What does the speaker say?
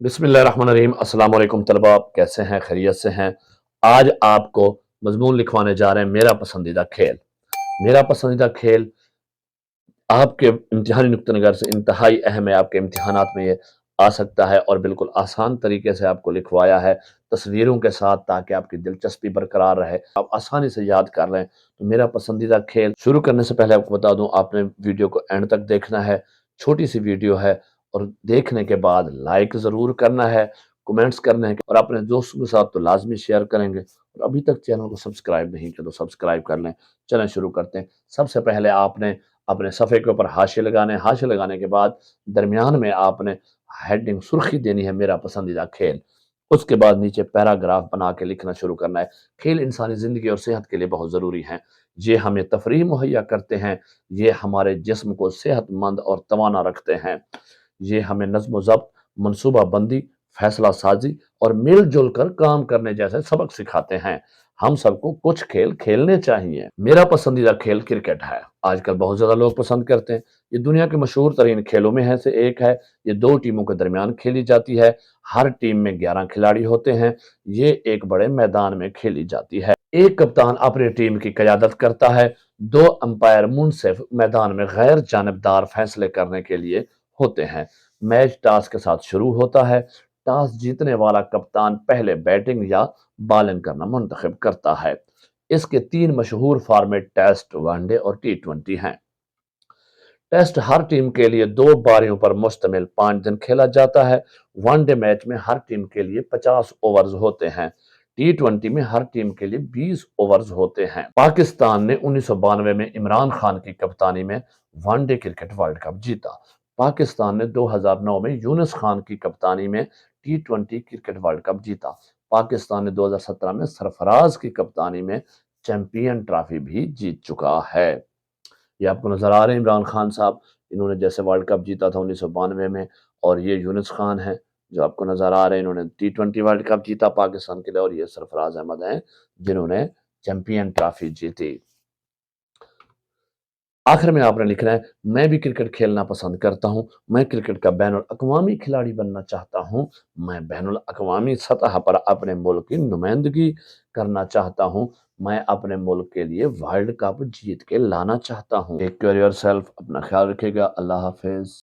बिस्मिल्लाहिर्रहमानिर्रहीम। अस्सलाम वालेकुम तलबा, आप कैसे हैं? खैरियत से हैं? आज आपको मजमून लिखवाने जा रहे हैं मेरा पसंदीदा खेल। मेरा पसंदीदा खेल आपके इम्तिहानी नुक्ते नज़र से इंतहाई अहम है। आपके इम्तिहानात में ये आ सकता है और बिल्कुल आसान तरीके से आपको लिखवाया है तस्वीरों के साथ, ताकि आपकी दिलचस्पी बरकरार रहे, आप आसानी से याद कर लें। तो मेरा पसंदीदा खेल शुरू करने से पहले आपको बता दूं, आपने वीडियो को एंड तक देखना है। छोटी सी वीडियो है और देखने के बाद लाइक ज़रूर करना है, कमेंट्स करने हैं और अपने दोस्तों के साथ तो लाजमी शेयर करेंगे। और अभी तक चैनल को सब्सक्राइब नहीं किया तो सब्सक्राइब कर लें। चलें शुरू करते हैं। सबसे पहले आपने अपने सफ़े के ऊपर हाशिए लगाने हैं। हाशिए लगाने के बाद दरमियान में आपने हेडिंग सुर्खी देनी है, मेरा पसंदीदा खेल। उसके बाद नीचे पैराग्राफ बना के लिखना शुरू करना है। खेल इंसानी ज़िंदगी और सेहत के लिए बहुत ज़रूरी हैं। ये हमें तफरीह मुहैया करते हैं, ये हमारे जिस्म को सेहतमंद और तवाना रखते हैं। ये हमें नज़्म व ज़ब्त, मनसूबा बंदी, फैसला साजी और मिलजुल कर काम करने जैसे सबक सिखाते हैं। हम सबको कुछ खेल खेलने चाहिए। मेरा पसंदीदा खेल क्रिकेट है। आजकल बहुत ज़्यादा लोग पसंद करते हैं। ये दुनिया के मशहूर तरीन खेलों में है से एक है। ये दो टीमों के दरमियान खेली जाती है। हर टीम में 11 खिलाड़ी होते हैं। ये एक बड़े मैदान में खेली जाती है। एक कप्तान अपनी टीम की क़यादत करता है। दो अंपायर मुनसिफ मैदान में गैर जानिबदार फैसले करने के लिए होते हैं। मैच टॉस के साथ शुरू होता है। टॉस जीतने वाला कप्तान पहले बैटिंग या बॉलिंग करना मुंतखब करता है। इसके तीन मशहूर फॉर्मेट टेस्ट, वनडे और टी20 हैं। टेस्ट हर टीम के लिए दो पारियों पर मुश्तमिल 5 दिन खेला जाता है। वनडे मैच में हर टीम के लिए 50 ओवर्स होते हैं। टी20 में हर टीम के लिए 20 ओवर्स होते हैं। पाकिस्तान ने 1992 में इमरान खान की कप्तानी में वनडे क्रिकेट वर्ल्ड कप जीता। पाकिस्तान ने 2009 में यूनुस खान की कप्तानी में टी20 क्रिकेट वर्ल्ड कप जीता। पाकिस्तान ने 2017 में सरफराज की कप्तानी में चैंपियन ट्रॉफी भी जीत चुका है। ये आपको नजर आ रहे हैं इमरान खान साहब, इन्होंने जैसे वर्ल्ड कप जीता था 1992 में, और ये यूनुस खान है जो आपको नजर आ रहे हैं, इन्होंने टी20 वर्ल्ड कप जीता पाकिस्तान के लिए, और ये सरफराज अहमद हैं जिन्होंने चैंपियन ट्रॉफी जीती। आखिर में आपने लिखना है, मैं भी क्रिकेट खेलना पसंद करता हूँ, मैं क्रिकेट का बैनुल अक़वामी खिलाड़ी बनना चाहता हूँ, मैं बैनुल अक़वामी सतह पर अपने मुल्क की नुमाइंदगी करना चाहता हूँ, मैं अपने मुल्क के लिए वर्ल्ड कप जीत के लाना चाहता हूँ। टेक केयर योरसेल्फ, अपना ख्याल रखिएगा। अल्लाह हाफिज।